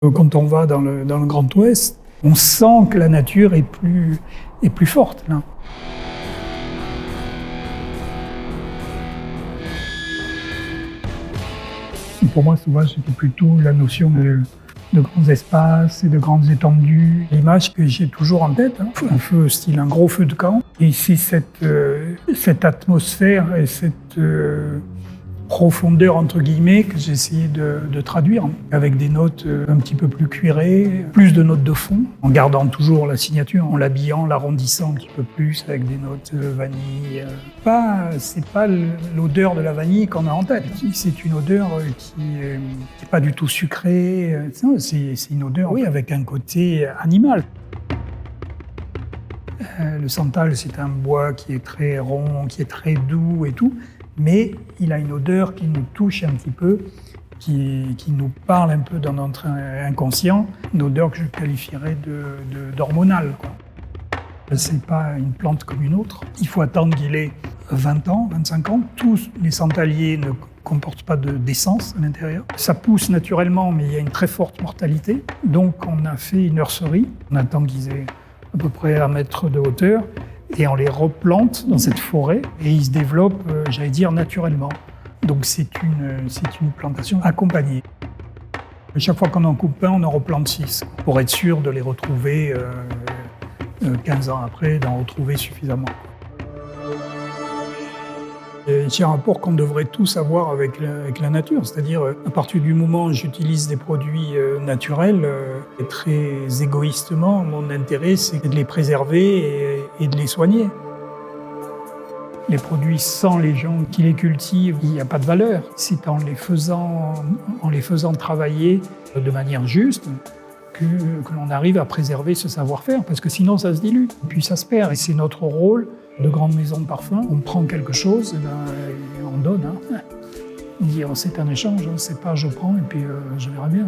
Quand on va dans le Grand Ouest, on sent que la nature est plus forte là. Pour moi, sauvage, c'était plutôt la notion de grands espaces et de grandes étendues. L'image que j'ai toujours en tête, un feu style un gros feu de camp. Et ici, cette atmosphère et cette profondeur, entre guillemets, que j'ai essayé de traduire, avec des notes un petit peu plus cuirées, plus de notes de fond, en gardant toujours la signature, en l'habillant, l'arrondissant un petit peu plus, avec des notes vanille. C'est pas l'odeur de la vanille qu'on a en tête. C'est une odeur qui est pas du tout sucrée. C'est une odeur, oui, avec un côté animal. Le santal, c'est un bois qui est très rond, qui est très doux et tout, mais il a une odeur qui nous touche un petit peu, qui nous parle un peu dans notre inconscient, une odeur que je qualifierais d'hormonale. C'est pas une plante comme une autre. Il faut attendre qu'il ait 20 ans, 25 ans. Tous les santaliers ne comportent pas d'essence à l'intérieur. Ça pousse naturellement, mais il y a une très forte mortalité. Donc on a fait une nurserie. On attend qu'ils aient à peu près 1 mètre de hauteur et on les replante dans cette forêt et ils se développent, j'allais dire, naturellement. Donc c'est une plantation accompagnée. Chaque fois qu'on en coupe un, on en replante 6 pour être sûr de les retrouver 15 ans après, d'en retrouver suffisamment. J'ai un rapport qu'on devrait tous avoir avec la nature, c'est-à-dire à partir du moment où j'utilise des produits naturels, très égoïstement, mon intérêt c'est de les préserver et de les soigner. Les produits sans les gens qui les cultivent, il n'y a pas de valeur. C'est en les faisant travailler de manière juste que l'on arrive à préserver ce savoir-faire, parce que sinon ça se dilue, puis ça se perd. Et c'est notre rôle de grande maison de parfum. On prend quelque chose et on donne. On dit c'est un échange, c'est pas je prends et puis je verrai bien.